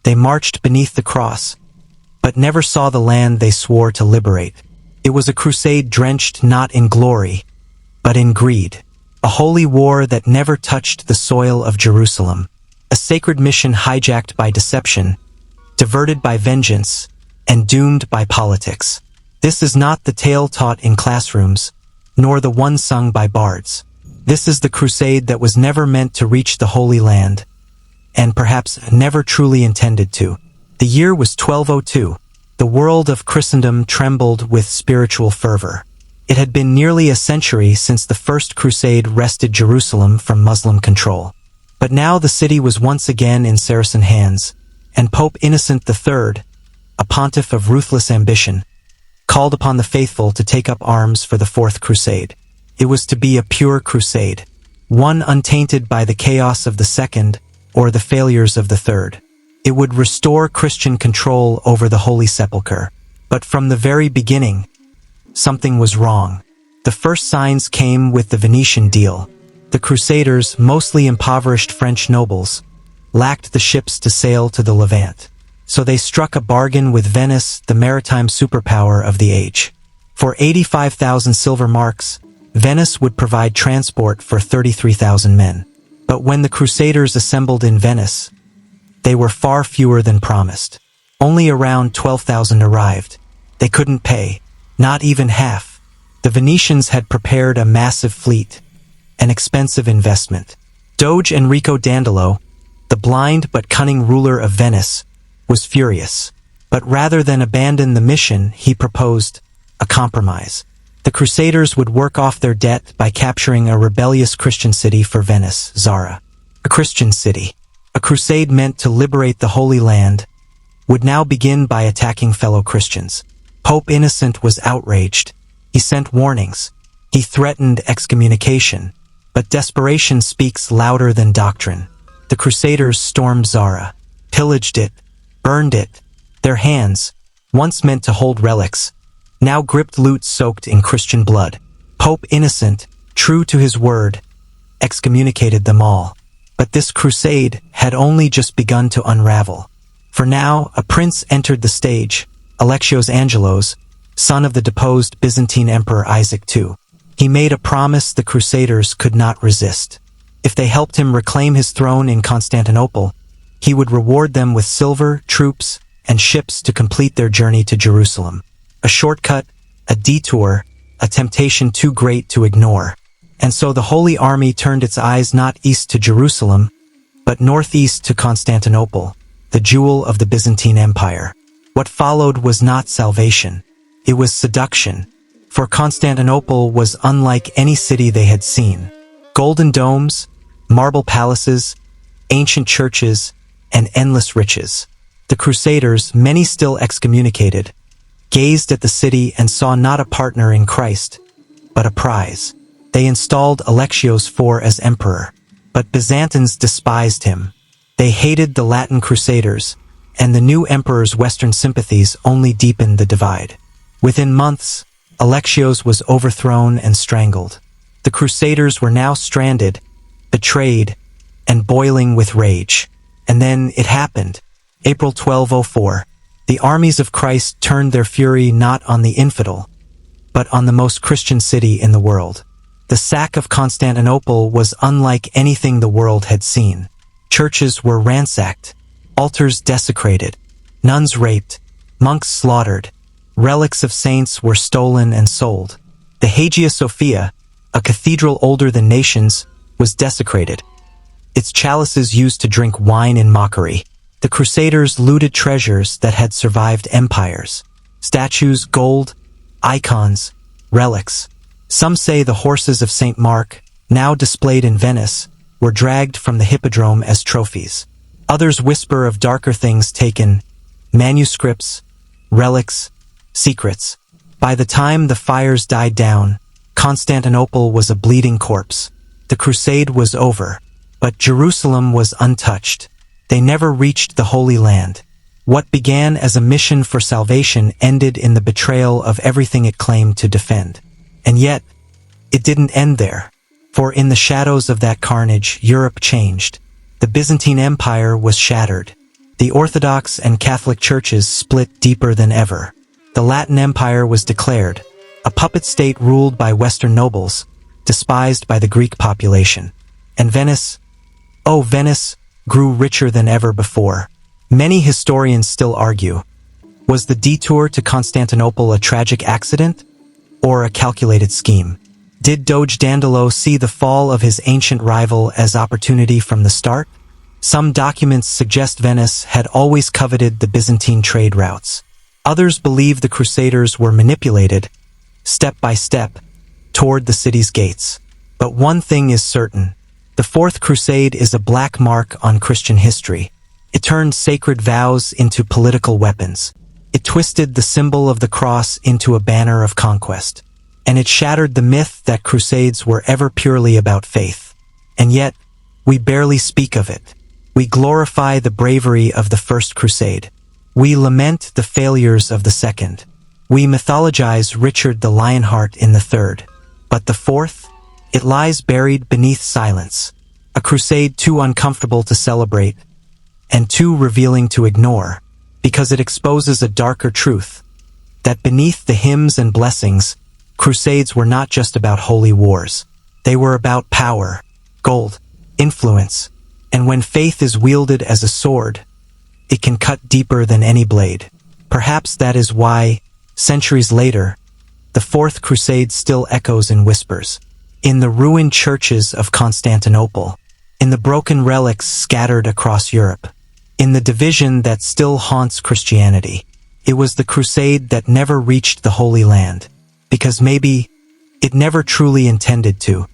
They marched beneath the cross, but never saw the land they swore to liberate. It was a crusade drenched not in glory, but in greed. A holy war that never touched the soil of Jerusalem. A sacred mission hijacked by deception, diverted by vengeance, and doomed by politics. This is not the tale taught in classrooms, nor the one sung by bards. This is the crusade that was never meant to reach the Holy Land, and perhaps never truly intended to. The year was 1202. The world of Christendom trembled with spiritual fervor. It had been nearly a century since the First Crusade wrested Jerusalem from Muslim control. But now the city was once again in Saracen hands, and Pope Innocent III, a pontiff of ruthless ambition, called upon the faithful to take up arms for the Fourth Crusade. It was to be a pure crusade, one untainted by the chaos of the Second or the failures of the Third. It would restore Christian control over the Holy Sepulchre. But from the very beginning, something was wrong. The first signs came with the Venetian deal. The Crusaders, mostly impoverished French nobles, lacked the ships to sail to the Levant. So they struck a bargain with Venice, the maritime superpower of the age. For 85,000 silver marks, Venice would provide transport for 33,000 men. But when the Crusaders assembled in Venice, they were far fewer than promised. Only around 12,000 arrived. They couldn't pay, not even half. The Venetians had prepared a massive fleet, an expensive investment. Doge Enrico Dandolo, the blind but cunning ruler of Venice, was furious. But rather than abandon the mission, he proposed a compromise. The Crusaders would work off their debt by capturing a rebellious Christian city for Venice, Zara. A Christian city. A crusade meant to liberate the Holy Land would now begin by attacking fellow Christians. Pope Innocent was outraged. He sent warnings. He threatened excommunication. But desperation speaks louder than doctrine. The Crusaders stormed Zara, pillaged it, burned it. Their hands, once meant to hold relics, now gripped loot soaked in Christian blood. Pope Innocent, true to his word, excommunicated them all. But this crusade had only just begun to unravel. For now, a prince entered the stage, Alexios Angelos, son of the deposed Byzantine Emperor Isaac II. He made a promise the Crusaders could not resist. If they helped him reclaim his throne in Constantinople, he would reward them with silver, troops, and ships to complete their journey to Jerusalem. A shortcut, a detour, a temptation too great to ignore. And so the Holy Army turned its eyes not east to Jerusalem, but northeast to Constantinople, the jewel of the Byzantine Empire. What followed was not salvation. It was seduction. For Constantinople was unlike any city they had seen. Golden domes, marble palaces, ancient churches, and endless riches. The Crusaders, many still excommunicated, gazed at the city and saw not a partner in Christ, but a prize. They installed Alexios IV as emperor, but Byzantines despised him. They hated the Latin Crusaders, and the new emperor's Western sympathies only deepened the divide. Within months, Alexios was overthrown and strangled. The Crusaders were now stranded, betrayed, and boiling with rage. And then it happened. April 1204. The armies of Christ turned their fury not on the infidel, but on the most Christian city in the world. The sack of Constantinople was unlike anything the world had seen. Churches were ransacked, altars desecrated, nuns raped, monks slaughtered, relics of saints were stolen and sold. The Hagia Sophia, a cathedral older than nations, was desecrated, its chalices used to drink wine in mockery. The Crusaders looted treasures that had survived empires. Statues, gold, icons, relics. Some say the horses of St. Mark, now displayed in Venice, were dragged from the hippodrome as trophies. Others whisper of darker things taken, manuscripts, relics, secrets. By the time the fires died down, Constantinople was a bleeding corpse. The crusade was over, but Jerusalem was untouched. They never reached the Holy Land. What began as a mission for salvation ended in the betrayal of everything it claimed to defend. And yet, it didn't end there. For in the shadows of that carnage, Europe changed. The Byzantine Empire was shattered. The Orthodox and Catholic churches split deeper than ever. The Latin Empire was declared, a puppet state ruled by Western nobles, despised by the Greek population. And Venice, oh Venice, grew richer than ever before. Many historians still argue, was the detour to Constantinople a tragic accident or a calculated scheme? Did Doge Dandolo see the fall of his ancient rival as opportunity from the start? Some documents suggest Venice had always coveted the Byzantine trade routes. Others believe the Crusaders were manipulated, step by step, toward the city's gates. But one thing is certain. The Fourth Crusade is a black mark on Christian history. It turned sacred vows into political weapons. It twisted the symbol of the cross into a banner of conquest. And it shattered the myth that Crusades were ever purely about faith. And yet, we barely speak of it. We glorify the bravery of the First Crusade. We lament the failures of the Second. We mythologize Richard the Lionheart in the Third. But the Fourth? It lies buried beneath silence. A crusade too uncomfortable to celebrate, and too revealing to ignore, because it exposes a darker truth. That beneath the hymns and blessings, Crusades were not just about holy wars. They were about power, gold, influence, and when faith is wielded as a sword, it can cut deeper than any blade. Perhaps that is why, centuries later, the Fourth Crusade still echoes in whispers. In the ruined churches of Constantinople, in the broken relics scattered across Europe, in the division that still haunts Christianity. It was the crusade that never reached the Holy Land, because maybe it never truly intended to.